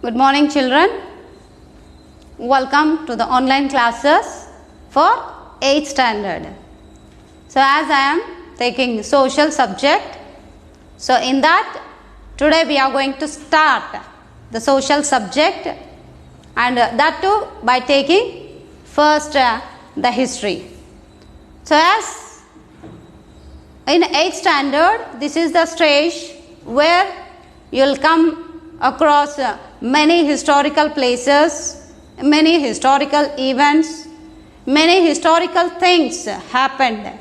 Good morning, children. Welcome to the online classes for 8th standard. So, as I am taking social subject, so in that today we are going to start the social subject, and that too by taking first the history. So, as in 8th standard, this is the stage where you will come across many historical places, many historical events, many historical things happened.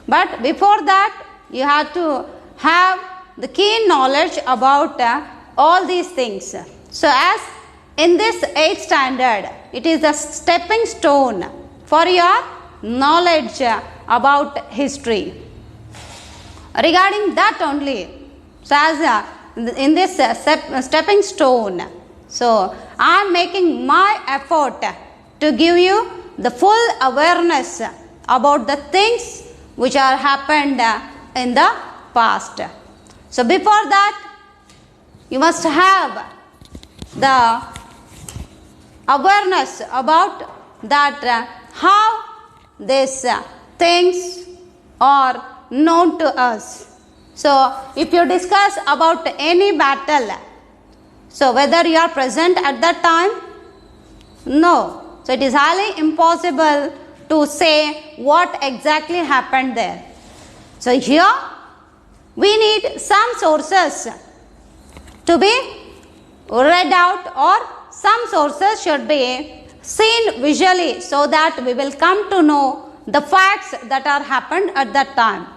But before that, you have to have the keen knowledge about all these things. So, as in this 8th standard, it is a stepping stone for your knowledge about history. Regarding that only, so as in this stepping stone, so I am making my effort to give you the full awareness about the things which are happened in the past. So before that, you must have the awareness about that how these things are known to us. So if you discuss about any battle, so whether you are present at that time, no. So it is highly impossible to say what exactly happened there. So here we need some sources to be read out, or some sources should be seen visually, so that we will come to know the facts that are happened at that time.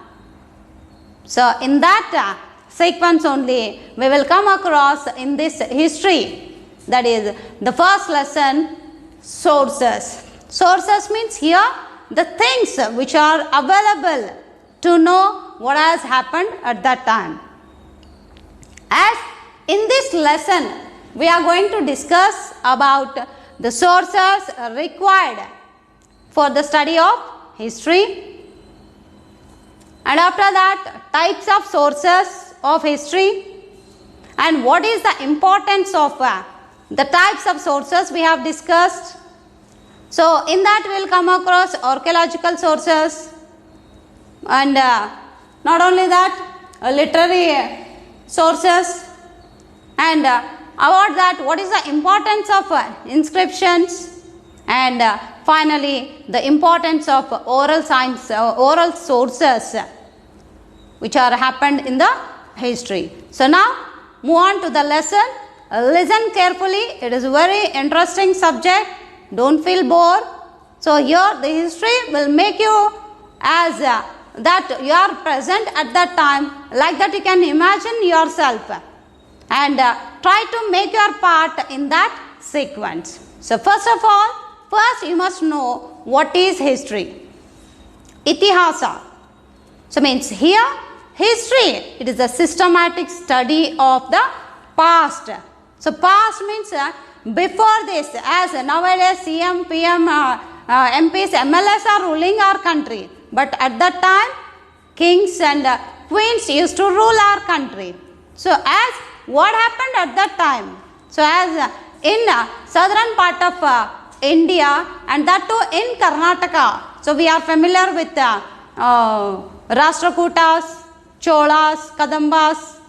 So in that sequence only we will come across in this history, that is the first lesson, sources. Sources means here the things which are available to know what has happened at that time. As in this lesson we are going to discuss about the sources required for the study of history, and after that types of sources of history, and what is the importance of the types of sources we have discussed. So in that we will come across archaeological sources, and not only that literary sources, and about that what is the importance of inscriptions, and finally the importance of oral science, oral sources which are happened in the history. So now move on to the lesson. Listen carefully, it is a very interesting subject, don't feel bored. So here the history will make you as that you are present at that time, like that you can imagine yourself, and try to make your part in that sequence. So first of all, first you must know what is history. Itihasa. So means here history, it is a systematic study of the past. So past means before this, as nowadays CM, PM, MPs, MLS are ruling our country, but at that time kings and queens used to rule our country. So as what happened at that time? So as in southern part of India, and that too in Karnataka. So we are familiar with Rashtrakutas, Cholas, Kadambas,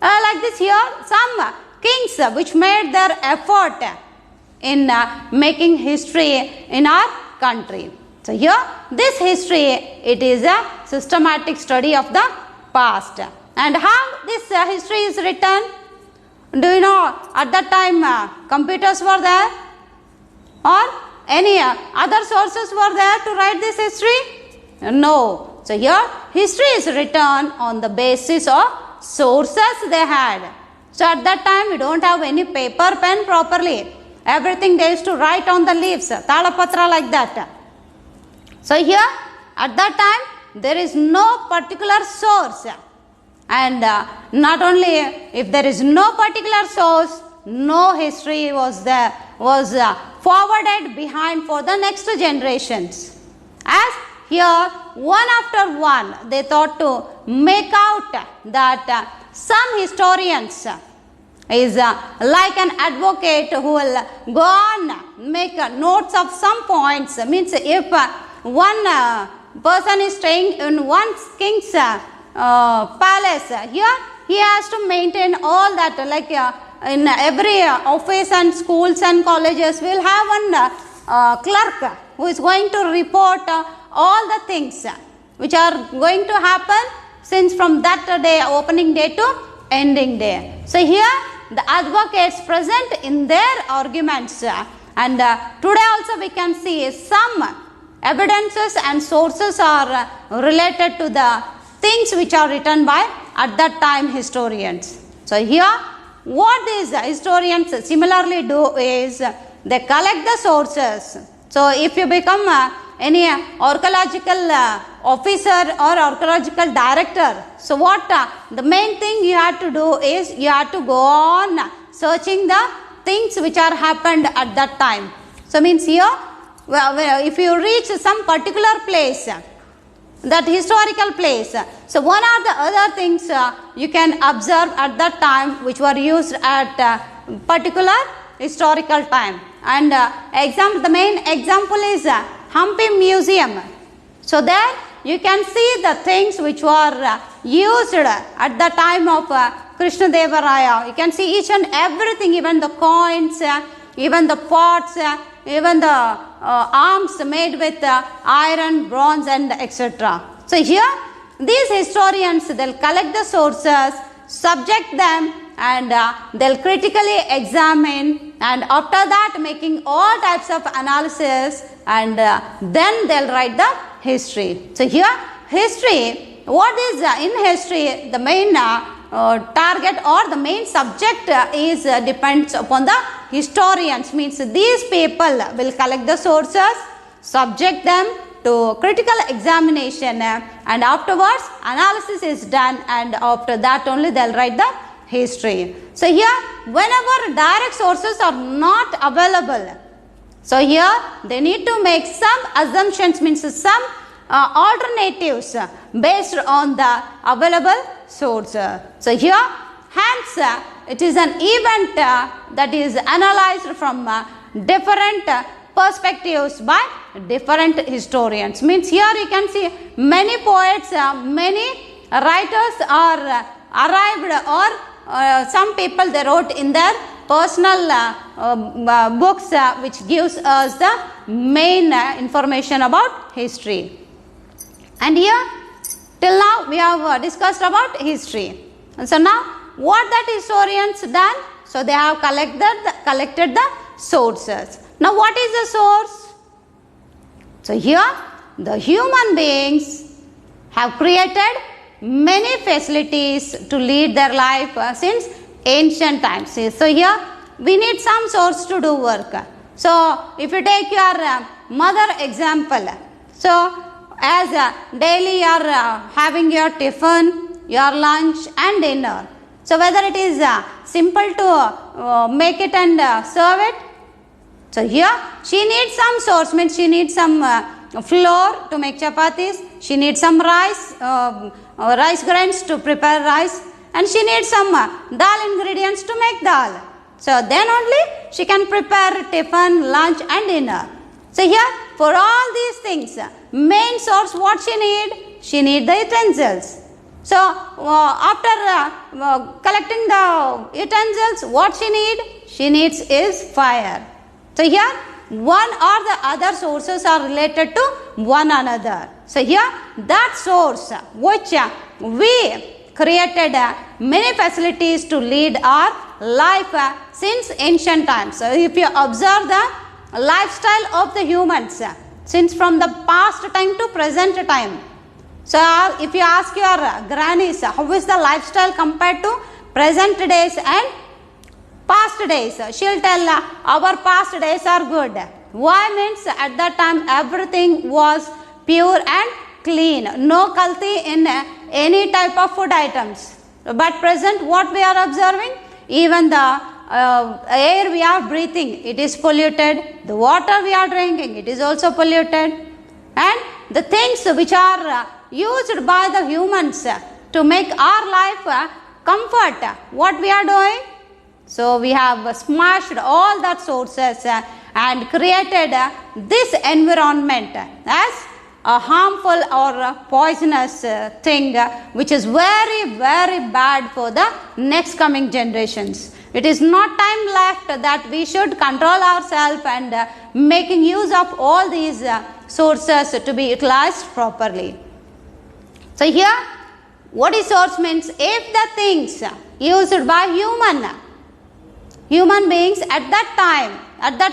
like this here some kings which made their effort in making history in our country. So here this history, it is a systematic study of the past. And how this history is written? Do you know at that time computers were there, or any other sources were there to write this history? No. So here history is written on the basis of sources they had. So at that time we don't have any paper, pen properly. Everything they used to write on the leaves, talapatra like that. So here at that time there is no particular source, and not only if there is no particular source, no history was there, was forwarded behind for the next generations. As here one after one they thought to make out that some historians is like an advocate who will go on make notes of some points. Means if one person is staying in one king's palace, here he has to maintain all that, like in every office and schools and colleges will have one clerk who is going to report all the things which are going to happen since from that day, opening day to ending day. So here the advocates present in their arguments, and today also we can see some evidences and sources are related to the things which are written by at that time historians. So here what these historians similarly do is they collect the sources. So if you become any archaeological officer or archaeological director, so what the main thing you have to do is you have to go on searching the things which are happened at that time. So means here if you reach some particular place, that historical place, so one or the other things you can observe at that time which were used at particular historical time. And the main example is Hampi Museum. So there you can see the things which were used at the time of Krishna Deva Raya. You can see each and everything, even the coins, even the pots, even the arms made with iron, bronze and etc. So here these historians, they'll collect the sources, subject them, and they'll critically examine, and after that making all types of analysis, and then they'll write the history. So here history, what is in history, the main target or the main subject is depends upon the historians. Means these people will collect the sources, subject them to critical examination, and afterwards analysis is done, and after that only they'll write the history. So here whenever direct sources are not available, so here they need to make some assumptions, means some alternatives based on the available source. So here hence it is an event that is analyzed from different perspectives by different historians. Means here you can see many poets, many writers are arrived, or some people they wrote in their personal books which gives us the main information about history. And here till now we have discussed about history. And so now what that historians done? So they have collected the sources. Now what is the source? So here the human beings have created many facilities to lead their life since ancient times. So here we need some source to do work. So if you take your mother example, so as daily you are having your tiffin, your lunch and dinner. So whether it is simple to make it and serve it. So here she needs some source, means she needs some flour to make chapatis, she needs some rice, rice grains to prepare rice, and she needs some dal ingredients to make dal. So then only she can prepare tiffin, lunch and dinner. So here for all these things, main source what she need? She need the utensils. So after collecting the utensils, what she need? She needs is fire. So here one or the other sources are related to one another. So here that source which we created many facilities to lead our life since ancient times. So if you observe the lifestyle of the humans since from the past time to present time. So if you ask your grannies how is the lifestyle compared to present days and past days, she will tell our past days are good. Why? Means at that time everything was pure and clean, no kalti in any type of food items. But present what we are observing, even the air we are breathing, it is polluted, the water we are drinking, it is also polluted, and the things which are used by the humans to make our life comfort, what we are doing? So we have smashed all that sources and created this environment as a harmful or a poisonous thing which is very, very bad for the next coming generations. It is not time left that we should control ourselves and making use of all these sources to be utilized properly. So here, what is source means? If the things used by human beings at that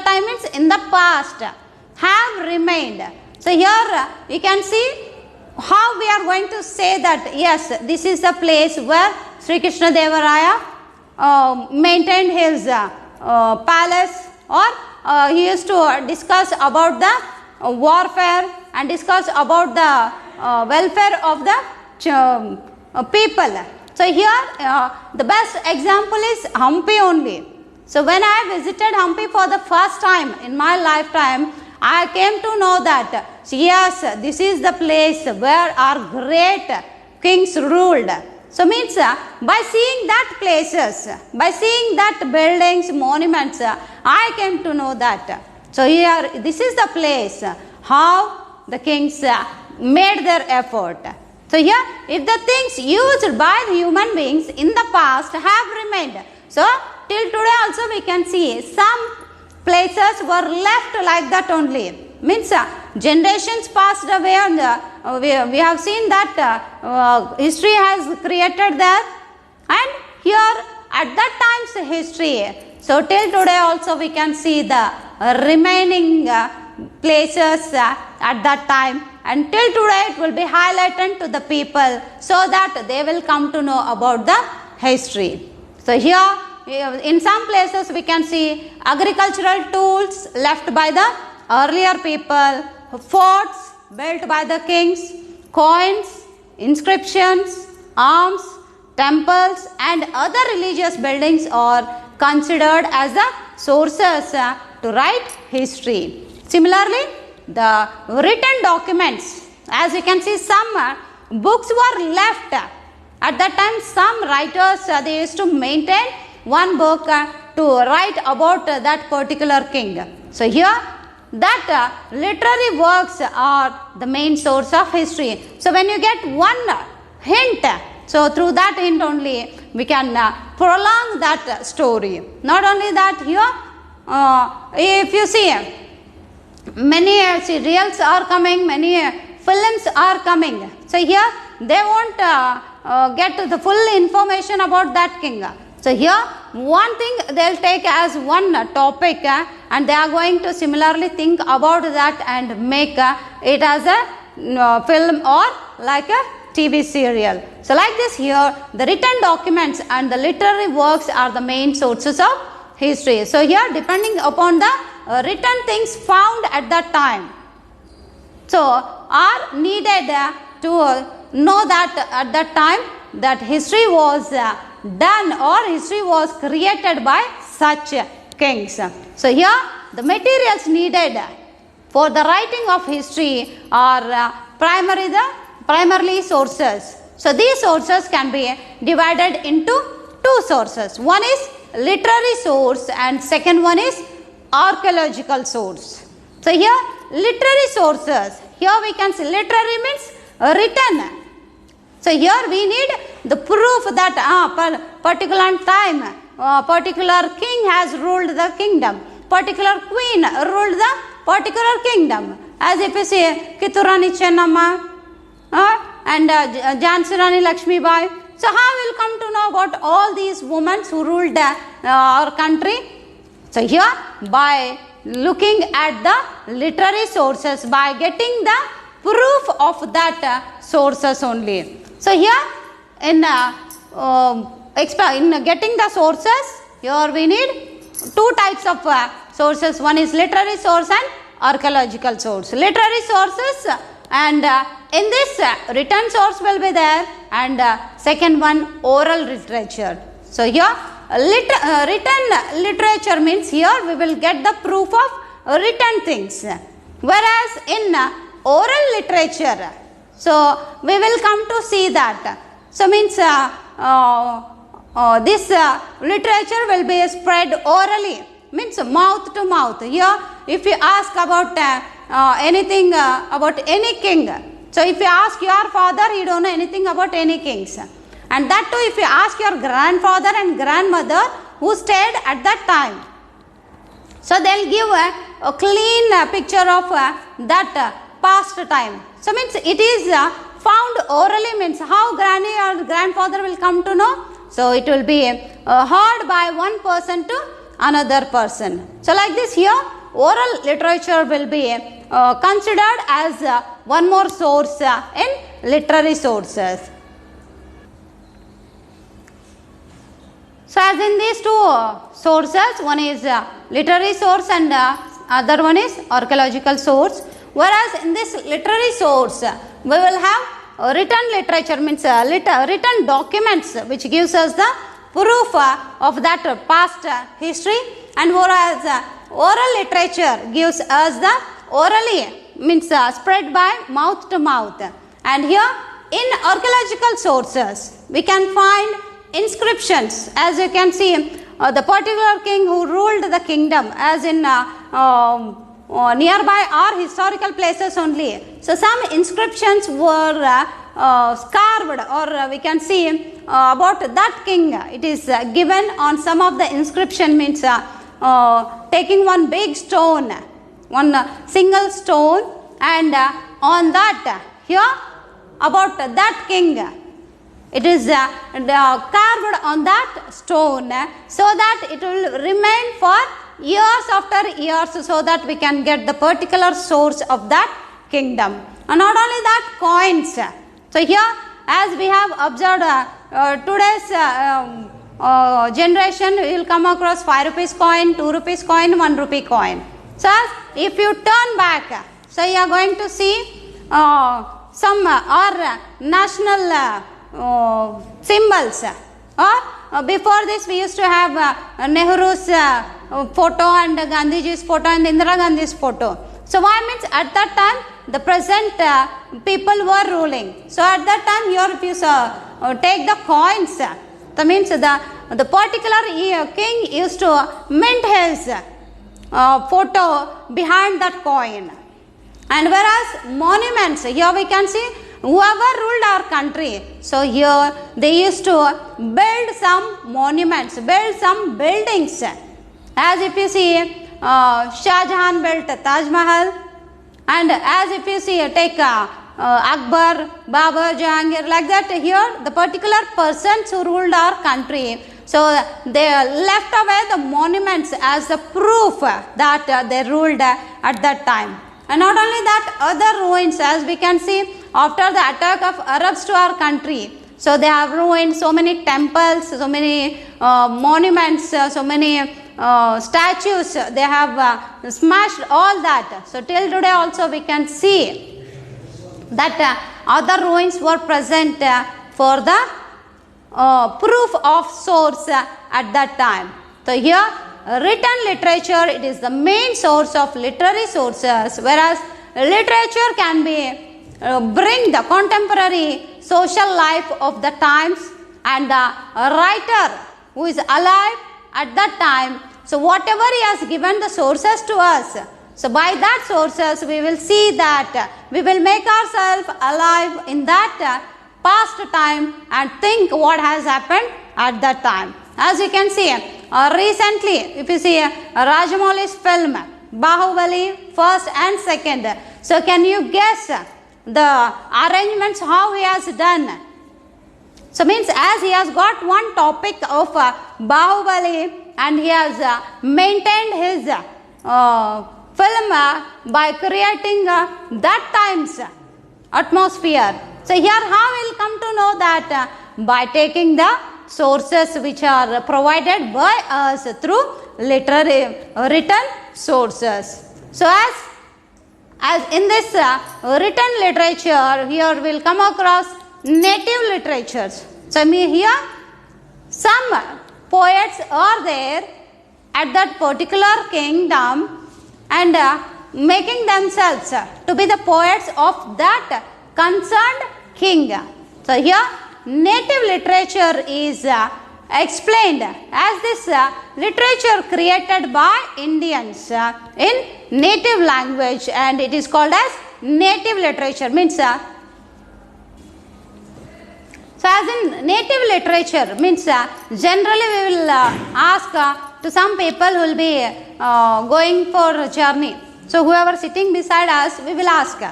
time means in the past, have remained. So here you can see how we are going to say that yes, this is the place where Sri Krishna Deva Raya maintained his palace, or he used to discuss about the warfare and discuss about the welfare of the people. So here the best example is Hampi only. So when I visited Hampi for the first time in my lifetime, I came to know that yes, this is the place where our great kings ruled. So means by seeing that places, by seeing that buildings, monuments, I came to know that. So here, this is the place how the kings made their effort. So here, if the things used by the human beings in the past have remained, so till today also we can see some places were left like that only. Means generations passed away and we have seen that history has created that, and here at that time's history. So till today also we can see the remaining places at that time, and till today it will be highlighted to the people so that they will come to know about the history. So here in some places we can see agricultural tools left by the earlier people, forts built by the kings, coins, inscriptions, arms, temples and other religious buildings are considered as the sources to write history. Similarly, the written documents, as you can see, some books were left. At that time, some writers they used to maintain one book to write about that particular king. So here that literary works are the main source of history. So when you get one hint, so through that hint only we can prolong that story. Not only that, here if you see many serials are coming, many films are coming. So here they won't get the full information about that king. So here one thing they will take as one topic and they are going to similarly think about that and make it as a film or like a TV serial. So like this, here the written documents and the literary works are the main sources of history. So here depending upon the written things found at that time, so are needed to know that at that time that history was done or history was created by such kings. So here the materials needed for the writing of history are primarily sources. So these sources can be divided into two sources. One is literary source and second one is archaeological source. So here literary sources, here we can see literary means written. So here we need the proof that particular time, particular king has ruled the kingdom, particular queen ruled the particular kingdom. As if you say Kitturani Chennamma and Jhansi Rani Lakshmi Bai. So how will come to know about all these women who ruled our country? So here by looking at the literary sources, by getting the proof of that sources only. So here in getting the sources, here we need two types of sources. One is literary source and archaeological source. Literary sources, and in this written source will be there, and second one oral literature. So here written literature means here we will get the proof of written things, whereas in oral literature, so we will come to see that. So means this literature will be spread orally, means mouth to mouth. Here if you ask about anything about any king, so if you ask your father, he don't know anything about any kings, and that too if you ask your grandfather and grandmother who stayed at that time, so they'll give a clean picture of that past time. So means it is found orally, means how granny or grandfather will come to know. So it will be heard by one person to another person. So like this here, oral literature will be considered as one more source in literary sources. So as in these two sources, one is literary source and other one is archaeological source. Whereas in this literary source, we will have written literature, means written documents which gives us the proof of that past history, and whereas oral literature gives us the orally, means spread by mouth to mouth. And here in archaeological sources we can find inscriptions. As you can see, the particular king who ruled the kingdom, as in nearby are historical places only. So some inscriptions were carved, or we can see about that king. It is given on some of the inscription, means taking one big stone, one single stone, and on that here about that king, it is carved on that stone, so that it will remain for years after years, so that we can get the particular source of that kingdom. And not only that, coins. So here, as we have observed today's generation, we will come across 5 rupees coin, 2 rupees coin, 1 rupee coin. So if you turn back, so you are going to see some our national symbols. Or before this we used to have Nehru's photo and Gandhiji's photo and Indira Gandhi's photo. So why means at that time the present people were ruling. So at that time here if you take the coins, that means the particular king used to mint his photo behind that coin. And whereas monuments, here we can see whoever ruled our country, so here they used to build some monuments, build some buildings. As if you see Shah Jahan built Taj Mahal, and as if you see take Akbar, Babur, Jahangir, like that here the particular persons who ruled our country, so they left away the monuments as a proof that they ruled at that time. And not only that, other ruins, as we can see after the attack of Arabs to our country, so they have ruined so many temples, so many monuments, so many statues, they have smashed all that. So till today also we can see that other ruins were present for the proof of source at that time. So here written literature, it is the main source of literary sources, whereas literature can be bring the contemporary social life of the times, and the writer who is alive at that time, so whatever he has given the sources to us, so by that sources we will see that we will make ourselves alive in that past time and think what has happened at that time. As you can see, recently if you see Rajamouli's film Bahubali first and second, so can you guess the arrangements how he has done? So means as he has got one topic of Bahubali, and he has maintained his film by creating that time's atmosphere. So here how we will come to know that by taking the sources which are provided by us through literary written sources. So as in this written literature, here we will come across native literatures. So here some poets are there at that particular kingdom, and making themselves to be the poets of that concerned king. So here native literature is explained as this literature created by Indians in native language, and it is called as native literature. Means so as in native literature means generally we will ask to some people who will be going for journey. So whoever sitting beside us, we will ask,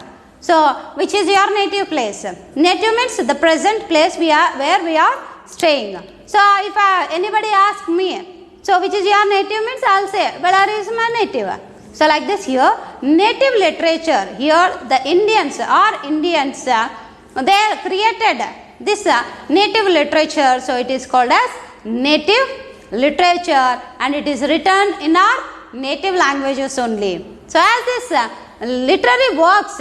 so which is your native place? Native means the present place where we are staying. So if anybody asks me, so which is your native means I will say Bellary is my native. So like this here, native literature, here the Indians they created this native literature, so it is called as native literature, and it is written in our native languages only. So as this literary works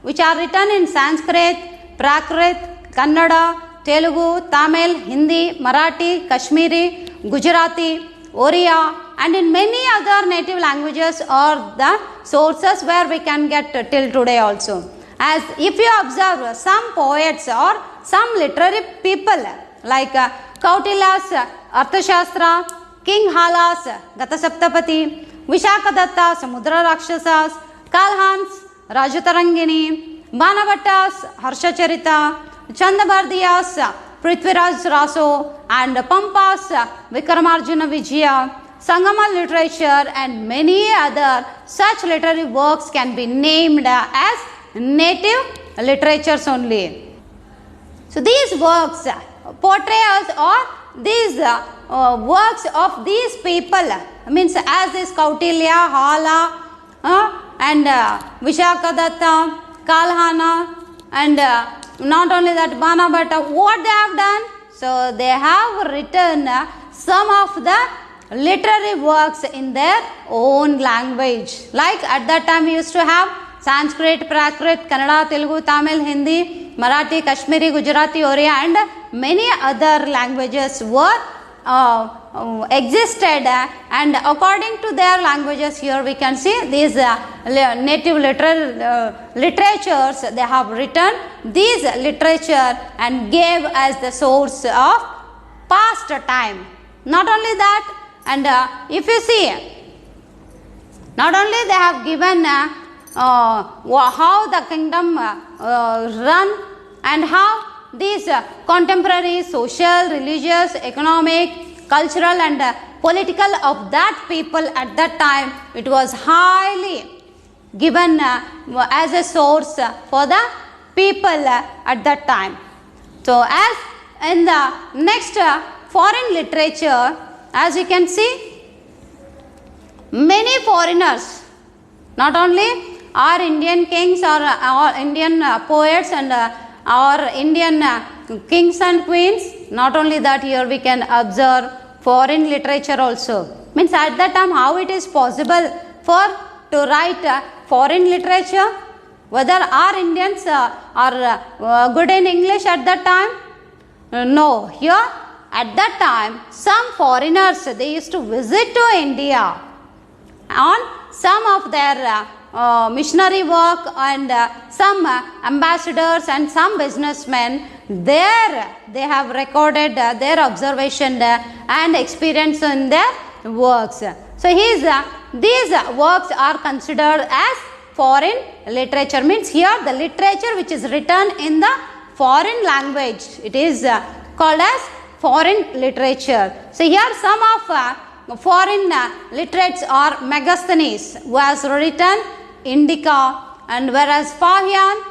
which are written in Sanskrit, Prakrit, Kannada, Telugu, Tamil, Hindi, Marathi, Kashmiri, Gujarati, Oriya, and in many other native languages are the sources where we can get till today also. As if you observe some poets or some literary people like Kautilya's Arthashastra, King Hala's Gatasaptapati, Vishakadatta's Samudra Rakshasas, Kalhan's Rajatarangini, Banabhatta's Harshacharita, Chandabardiya's Prithviraj Raso, and Pampa's Vikramarjuna Vijaya, Sangama literature, and many other such literary works can be named as native literatures only. So these works portray us, or these works of these people means as this Kautilya, Hala, and Vishakadatta, Kalhana, and not only that Banabhatta, what they have done? So they have written some of the literary works in their own language. Like at that time we used to have Sanskrit, Prakrit, Kannada, Telugu, Tamil, Hindi, Marathi, Kashmiri, Gujarati, Oriya, and many other languages were existed, and according to their languages, here we can see these native literatures, they have written these literature and gave as the source of past time. Not only that, and if you see, not only they have given how the kingdom run, and how these contemporary social, religious, economic, cultural, and political of that people at that time, it was highly given as a source for the people at that time. So as in the next foreign literature, as you can see, many foreigners, not only our Indian kings or our Indian poets and our Indian kings and queens, not only that, here we can observe foreign literature also. Means at that time how it is possible for to write foreign literature? Whether our Indians are good in English at that time? No. Here at that time some foreigners, they used to visit to India on some of their missionary work, and some ambassadors and some businessmen, there they have recorded their observation and experience in their works. So these works are considered as foreign literature. Means here the literature which is written in the foreign language, it is called as foreign literature. So here some of foreign literates are Megasthenes, who has written Indica, and whereas Fahian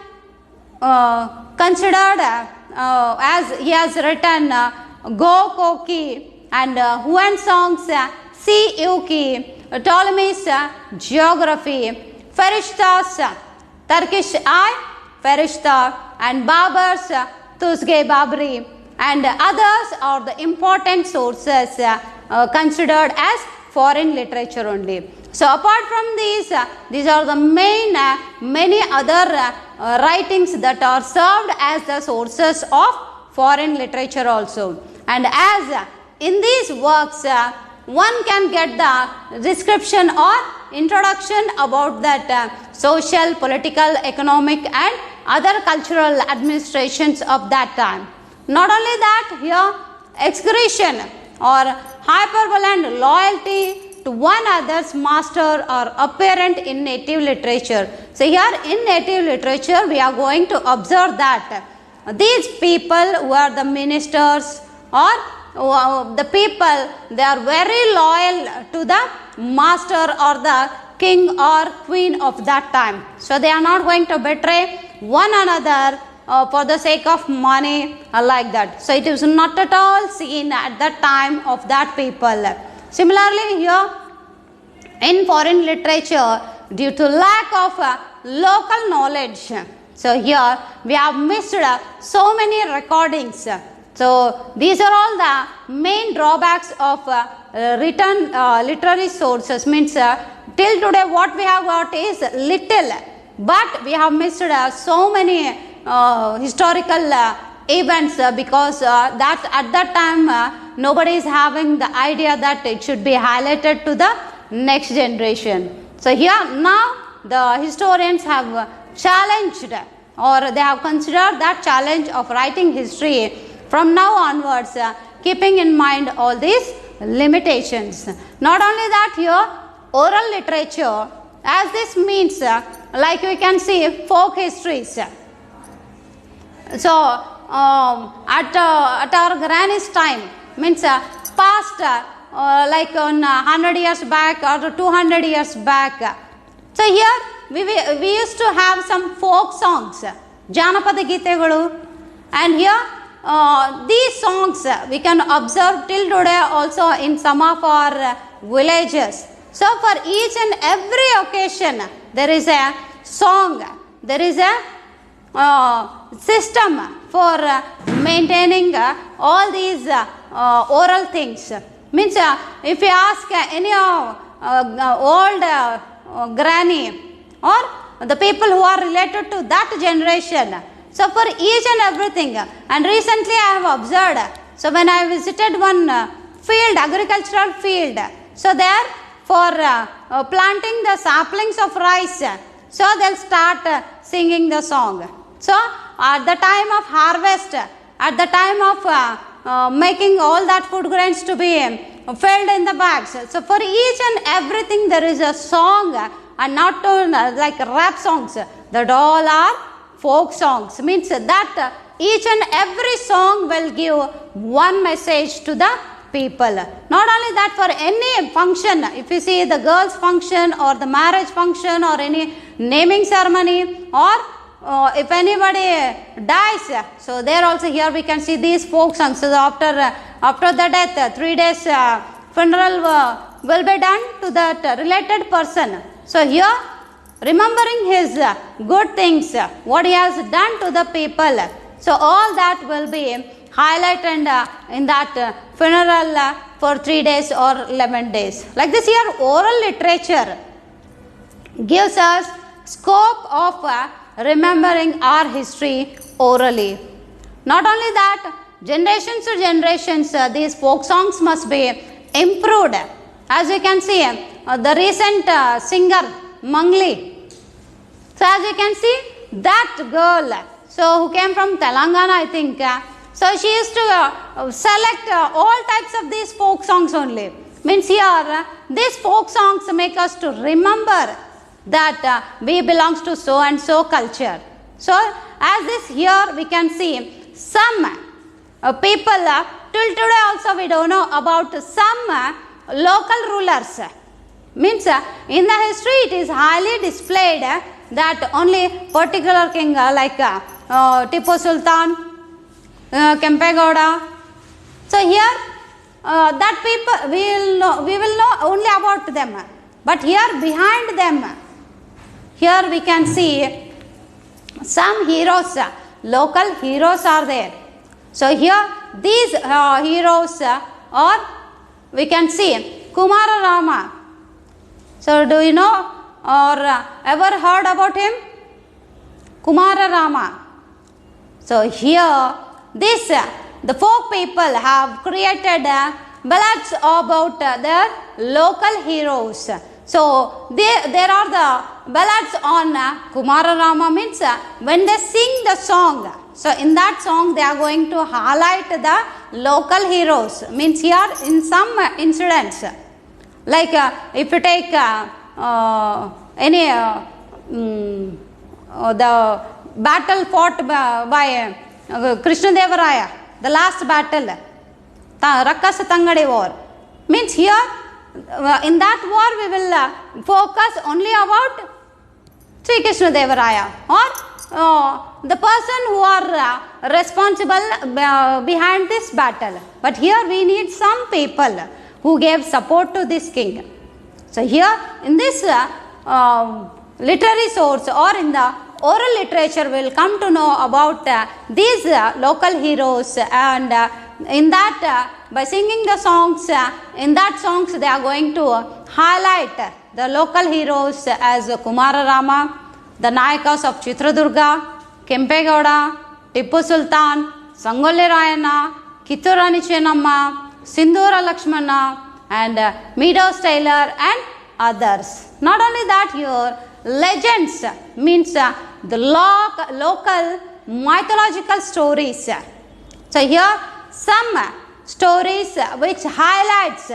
considered as he has written Go Koki, and Huansong's Si Yuki, Ptolemy's Geography, Ferishta's Turkish Eye, Ferishta, and Babur's Tuzge Babri, and others are the important sources considered as foreign literature only. So apart from these are the main many other writings that are served as the sources of foreign literature also. And as in these works one can get the description or introduction about that social, political, economic, and other cultural administrations of that time. Not only that, here excretion or hyperbole and loyalty to one another's master are apparent in native literature. So here in native literature we are going to observe that these people who are the ministers or the people, they are very loyal to the master or the king or queen of that time. So they are not going to betray one another for the sake of money like that. So it is not at all seen at the time of that people. Similarly here in foreign literature, due to lack of local knowledge, so here we have missed so many recordings. So these are all the main drawbacks of written literary sources. Means till today what we have got is little, but we have missed so many historical events because that at that time nobody is having the idea that it should be highlighted to the next generation. So here now the historians have challenged, or they have considered that challenge of writing history from now onwards, keeping in mind all these limitations. Not only that, here oral literature, as this means like we can see folk histories. So at our granny's time, means past like on 100 years back or 200 years back. So here we used to have some folk songs, Janapada Gitegalu, and here these songs we can observe till today also in some of our villages. So for each and every occasion there is a song, there is a system for maintaining all these oral things. Means if you ask any old granny or the people who are related to that generation, so for each and everything, and recently I have observed, so when I visited one field, agricultural field, so there for planting the saplings of rice, so they'll start singing the song. So at the time of harvest, at the time of making all that food grains to be filled in the bags, so for each and everything there is a song, and not like rap songs, that all are folk songs. Means that each and every song will give one message to the people. Not only that, for any function, if you see the girls function or the marriage function or any naming ceremony, or if anybody dies, so there also here we can see these folk songs. So after the death, 3 days funeral will be done to that related person. So here remembering his good things, what he has done to the people, so all that will be highlighted in that funeral for 3 days or 11 days. Like this here oral literature gives us scope of remembering our history orally. Not only that, generations to generations these folk songs must be improved. As you can see, the recent singer Mangli. So as you can see, that girl, so who came from Telangana, I think, so she used to select all types of these folk songs only. Means here, these folk songs make us to remember that we belongs to so and so culture. So as this here we can see some people, till today also we don't know about some local rulers. Means in the history it is highly displayed that only particular king like Tipu Sultan, Kempegowda. So here that people we will know only about them. But here behind them, here we can see some heroes, local heroes are there. So here these heroes are, we can see Kumara Rama. So do you know or ever heard about him? Kumara Rama. So here this the folk people have created ballads about their local heroes. So there are the ballads on Kumara Rama. Means when they sing the song, so in that song they are going to highlight the local heroes. Means here in some incidents, like if you take any the battle fought by Krishna Devaraya, the last battle, Rakasa Tangadi war. Means here in that war we will focus only about Sri Krishna Devaraya or the person who are responsible behind this battle. But here we need some people who gave support to this king. So here in this literary source or in the oral literature we will come to know about these local heroes, and in that by singing the songs, in that songs they are going to highlight the local heroes as Kumara Rama, the Nayakas of Chitradurga, Kempegowda, Tippu Sultan, Sangolli Rayana, Kitturani Chennamma, Sindhura Lakshmana, and Meadows Taylor and others. Not only that, here legends means the local mythological stories. So here some stories which highlights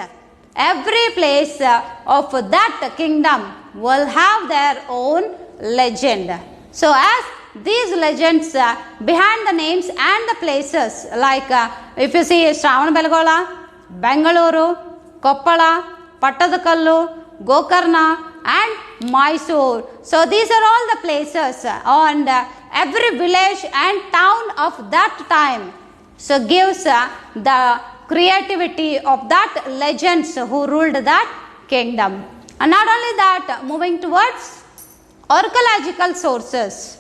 every place of that kingdom will have their own legend. So as these legends behind the names and the places, like if you see Shravanabelagola, Bengaluru, Koppala, Pattadakallu, Gokarna and Mysore. So these are all the places and every village and town of that time. So gives the creativity of that legends who ruled that kingdom. And not only that, moving towards archaeological sources.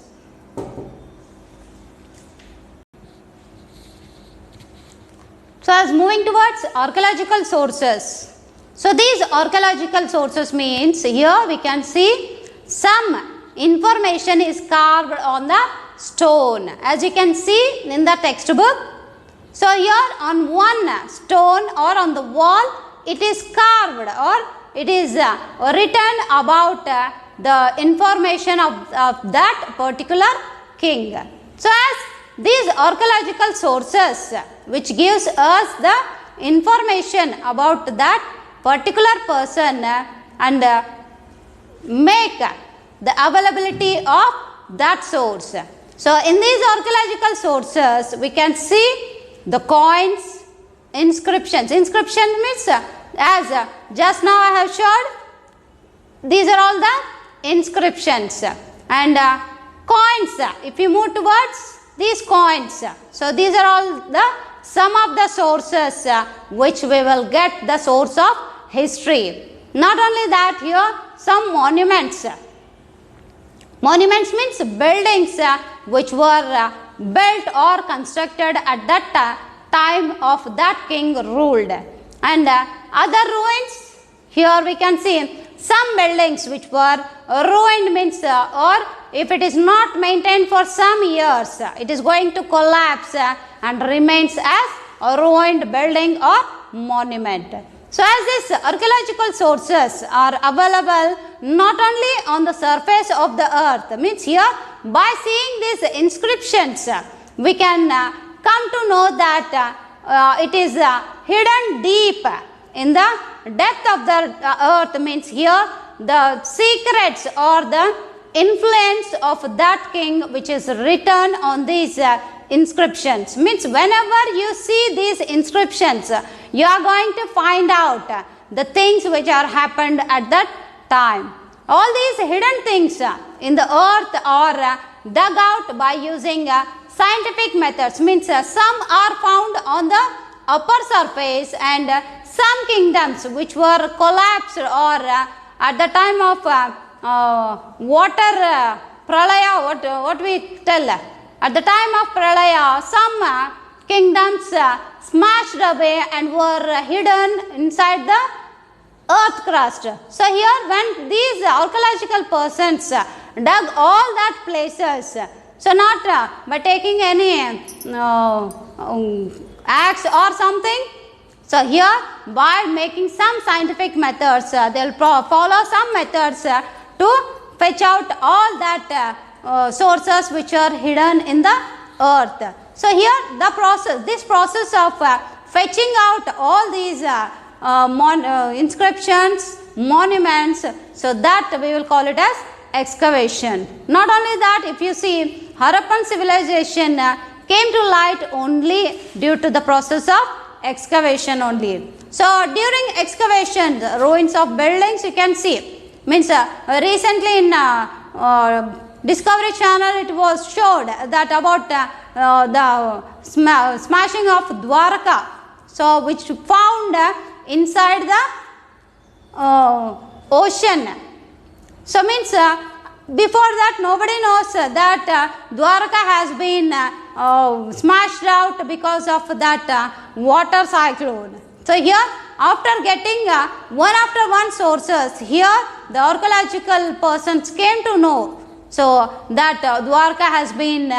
So as moving towards archaeological sources. So these archaeological sources means here we can see some information is carved on the stone, as you can see in the textbook. So here on one stone or on the wall it is carved or it is written about the information of that particular king. So as these archaeological sources which gives us the information about that particular person and make the availability of that source. So in these archaeological sources we can see the coins, inscriptions. Inscription means as just now I have showed, these are all the inscriptions, and coins, if you move towards these coins, so these are all the some of the sources which we will get the source of history. Not only that, here some monuments. Monuments means buildings which were built or constructed at that time of that king ruled. And other ruins, here we can see some buildings which were ruined means or if it is not maintained for some years, it is going to collapse and remains as a ruined building or monument. So as these archaeological sources are available not only on the surface of the earth, means here by seeing these inscriptions we can come to know that it is hidden deep in the depth of the earth, means here the secrets or the influence of that king which is written on these inscriptions. Means whenever you see these inscriptions, you are going to find out the things which are happened at that time. All these hidden things in the earth are dug out by using scientific methods. Means some are found on the upper surface, and some kingdoms which were collapsed or at the time of water pralaya, what we tell, at the time of pralaya, some kingdoms smashed away and were hidden inside the earth crust. So here when these archaeological persons dug all that places, so not by taking any axe or something, so here by making some scientific methods, they will follow some methods to fetch out all that sources which are hidden in the earth. So here this process of fetching out all these inscriptions, monuments, so that we will call it as excavation. Not only that, if you see, Harappan civilization came to light only due to the process of excavation only. So during excavation, the ruins of buildings you can see, means recently in Discovery Channel it was showed that about the smashing of Dwarka, so which found inside the ocean. So means before that nobody knows that Dwarka has been smashed out because of that water cyclone. So here, after getting one after one sources, here the archaeological persons came to know so that Dwarka has been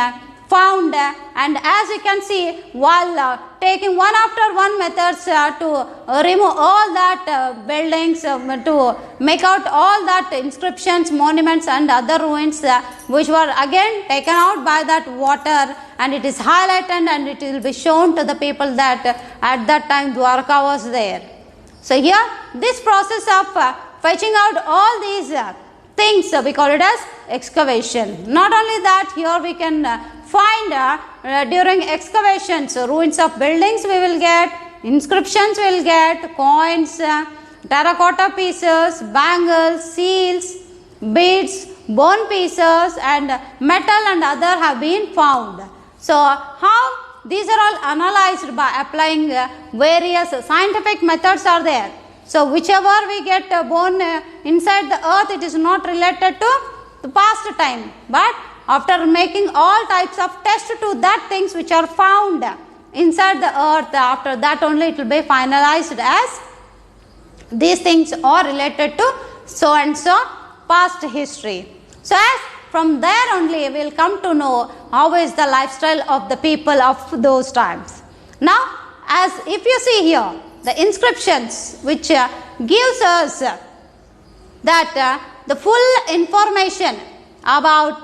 found, and as you can see, while taking one after one methods to remove all that buildings, to make out all that inscriptions, monuments and other ruins which were again taken out by that water, and it is highlighted and it will be shown to the people that at that time Dwarka was there. So here this process of fetching out all these things, we call it as excavation. Not only that, here we can find during excavations ruins of buildings we will get, inscriptions we will get, coins, terracotta pieces, bangles, seals, beads, bone pieces and metal and other have been found. So how these are all analyzed by applying various scientific methods are there. So whichever we get bone inside the earth, it is not related to the past time, but after making all types of tests to that things which are found inside the earth, after that only it will be finalized as these things are related to so and so past history. So as from there only we will come to know how is the lifestyle of the people of those times. Now as if you see here the inscriptions which gives us that the full information about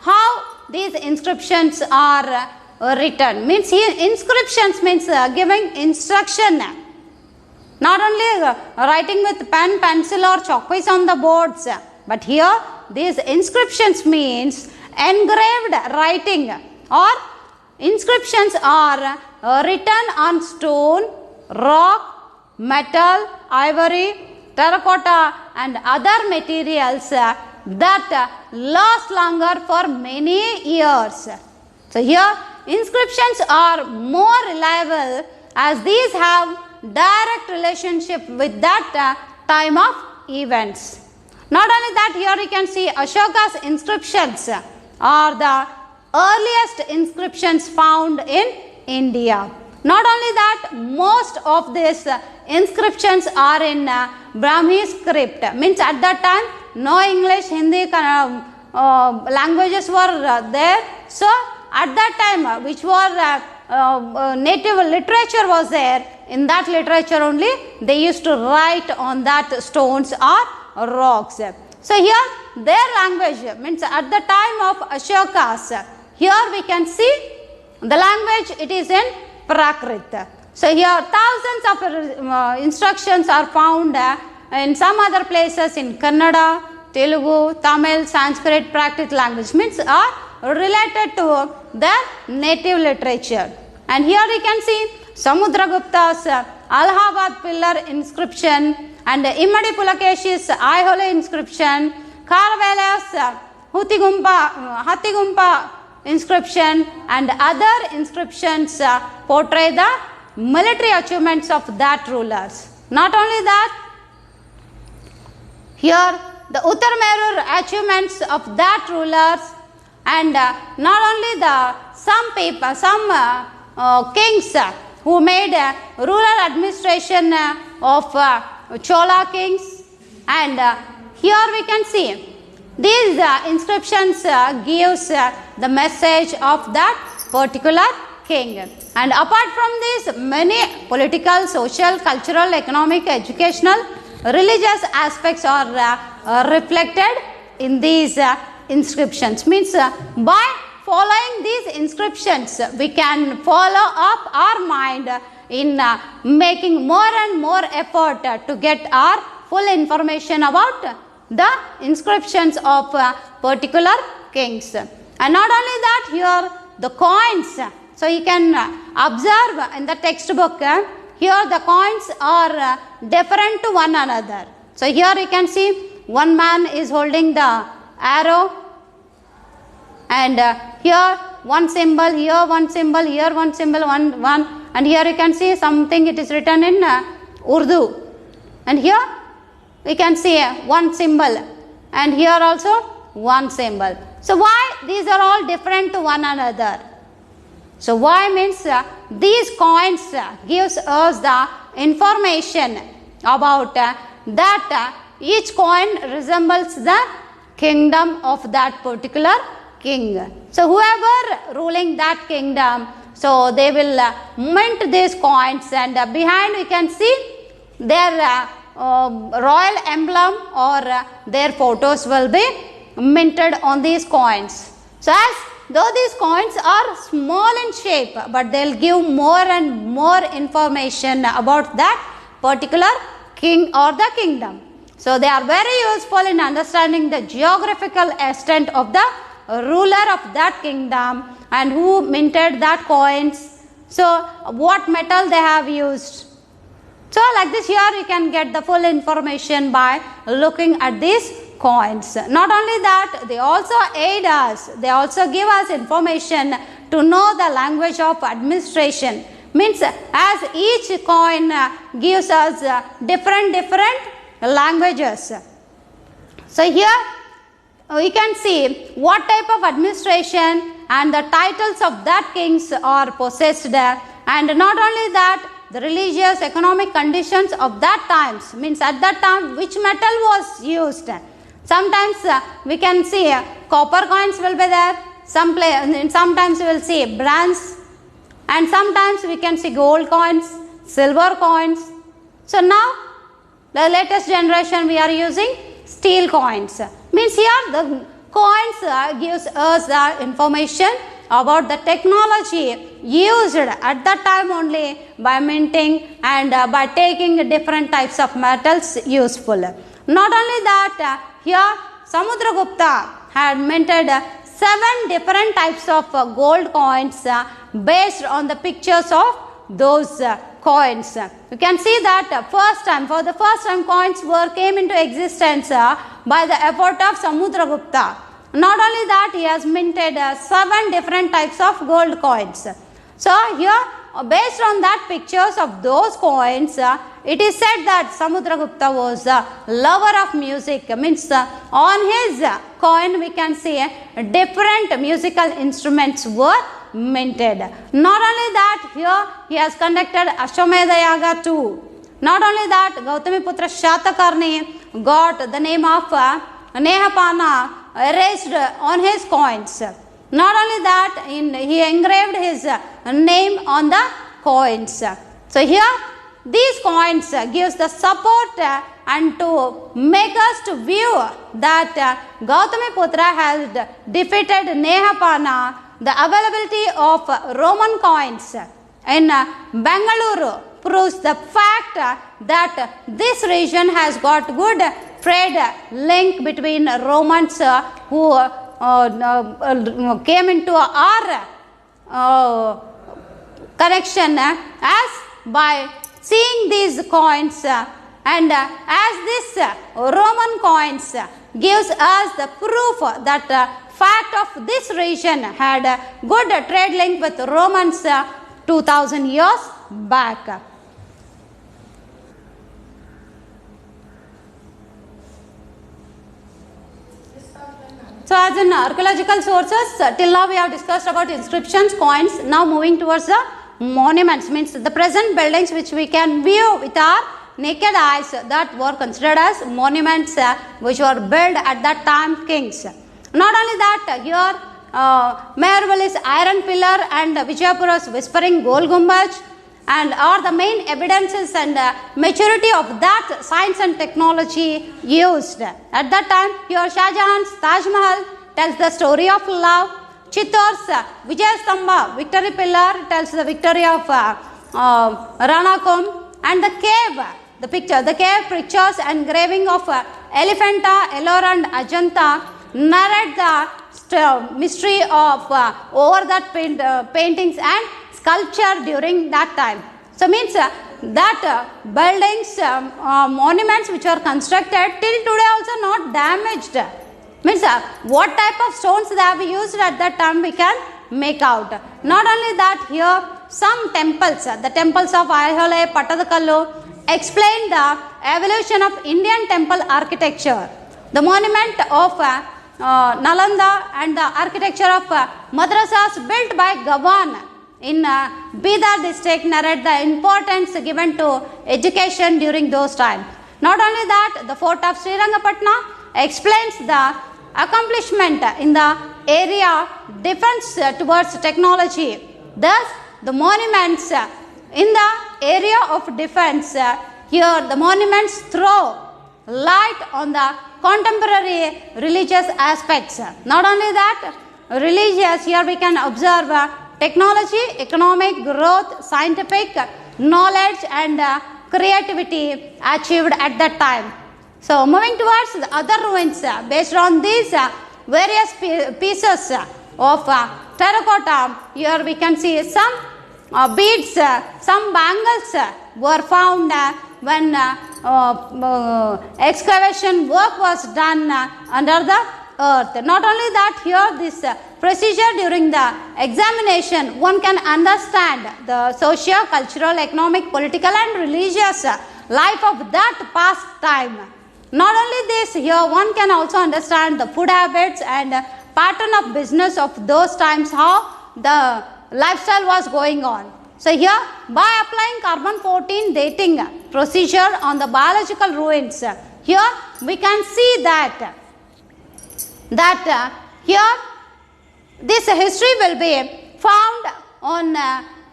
how these inscriptions are written, means here inscriptions means giving instruction, not only writing with pen, pencil or chalkpiece on the boards, but here these inscriptions means engraved writing, or inscriptions are written on stone, rock, metal, ivory, terracotta and other materials that last longer for many years. So here inscriptions are more reliable as these have direct relationship with that time of events. Not only that, here you can see Ashoka's inscriptions are the earliest inscriptions found in India. Not only that, most of these inscriptions are in Brahmi script, means at that time no English, Hindi languages were there. So at that time which was native literature was there, in that literature only they used to write on that stones or rocks. So here their language means at the time of Ashoka's, here we can see the language, it is in Prakrit. So here thousands of instructions are found in some other places in Kannada, Telugu, Tamil, Sanskrit, Prakrit language, means are related to their native literature. And here you can see Samudragupta's Allahabad pillar inscription and Immadi Pulakeshi's Aihole inscription, Kharavela's Hathigumpa inscription and other inscriptions portray the military achievements of that rulers. Not only that, here the Uttarmerur achievements of that rulers, and not only the some people, some kings who made rural administration of Chola kings, and here we can see these inscriptions gives the message of that particular king. And apart from this, many political, social, cultural, economic, educational, religious aspects are reflected in these inscriptions. Means by following these inscriptions, we can follow up our mind in making more and more effort to get our full information about the inscriptions of particular kings. And not only that, here the coins. So you can observe in the textbook, here the coins are different to one another. So here you can see one man is holding the arrow, and here one symbol, here one symbol, here one symbol, one, and here you can see something, it is written in Urdu, and here we can see one symbol, and here also one symbol. So why these are all different to one another? So why means these coins gives us the information about that each coin resembles the kingdom of that particular king. So whoever ruling that kingdom, so they will mint these coins, and behind we can see their royal emblem or their photos will be minted on these coins. So as though these coins are small in shape, but they will give more and more information about that particular king or the kingdom. So they are very useful in understanding the geographical extent of the ruler of that kingdom and who minted that coins. So what metal they have used. So like this, here you can get the full information by looking at these coins. Not only that, they also aid us, they also give us information to know the language of administration. Means as each coin gives us different languages. So here we can see what type of administration and the titles of that kings are possessed, and not only that, the religious economic conditions of that times, means at that time which metal was used. Sometimes we can see copper coins will be there, sometimes we will see bronze, and sometimes we can see gold coins, silver coins. So now the latest generation we are using steel coins. Means here the coins gives us the information about the technology used at that time only by minting and by taking different types of metals useful. Not only that, here Samudragupta had minted 7 different types of gold coins based on the pictures of those coins. You can see that for the first time coins came into existence by the effort of Samudragupta. Not only that, he has minted 7 different types of gold coins. So here, based on that pictures of those coins, it is said that Samudragupta was a lover of music. Means on his coin we can see different musical instruments were minted. Not only that, here he has conducted Ashwamedha Yaga too. Not only that, Gautamiputra Shatakarni got the name of Nehapana erased on his coins. Not only that, he engraved his name on the coins. So here these coins gives the support and to make us to view that Gautamiputra has defeated Nehapana. The availability of Roman coins in Bengaluru proves the fact that this region has got good trade link between Romans who came into our connection as by seeing these coins, and as this Roman coins gives us the proof that fact of this region had a good trade link with Romans 2000 years back. So as in archaeological sources, till now we have discussed about inscriptions, coins. Now moving towards the monuments, means the present buildings which we can view with our naked eyes, that were considered as monuments which were built at that time kings. Not only that, here Mayurvali's iron pillar and Vijayapura's whispering gold gumbaj and are the main evidences and maturity of that science and technology used. At that time, here Shah Jahan's Taj Mahal tells the story of love. Chittor's Vijayastamba victory pillar tells the victory of Ranakon, and the cave pictures and engraving of Elephanta, Ellora and Ajanta narrate the mystery of over that paintings and sculpture during that time. So means that buildings, monuments which are constructed till today also not damaged. Means what type of stones they have used at that time we can make out. Not only that, here some temples, the temples of Aihole, Pattadakallu, explain the evolution of Indian temple architecture. The monument of Nalanda and the architecture of madrasas built by Gawan in Bidar district narrate the importance given to education during those times. Not only that, the fort of Srirangapatna explains the accomplishment in the area defense towards technology. Thus, the monuments in the area of defense, here the monuments throw light on the contemporary religious aspects. Not only that, religious, here we can observe technology, economic growth, scientific knowledge and creativity achieved at that time. So, moving towards the other ruins, based on these various pieces of terracotta, here we can see some beads, some bangles were found when excavation work was done under the earth. Not only that, here this procedure during the examination, one can understand the socio, cultural, economic, political and religious life of that past time. Not only this, here one can also understand the food habits and pattern of business of those times, how the lifestyle was going on. So here, by applying carbon-14 dating procedure on the biological ruins, here we can see that here this history will be found on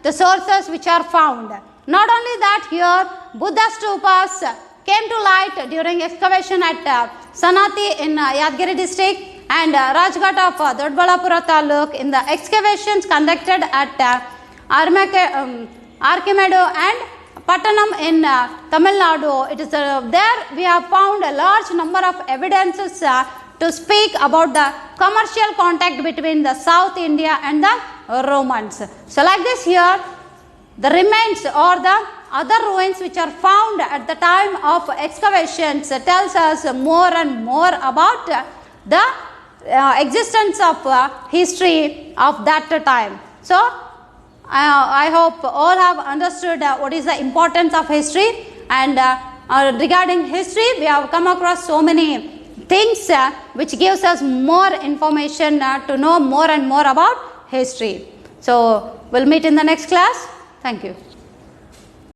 the sources which are found. Not only that, here Buddha stupas came to light during excavation at Sanati in Yadgiri district and Rajghat of Dodbalapura Taluk in the excavations conducted at Archimedo and Pattanam in Tamil Nadu. It is there we have found a large number of evidences to speak about the commercial contact between the South India and the Romans. So like this, here the remains or the other ruins which are found at the time of excavations tells us more and more about the existence of history of that time. So I hope all have understood what is the importance of history, and regarding history we have come across so many things which gives us more information to know more and more about history. So we'll meet in the next class. Thank you.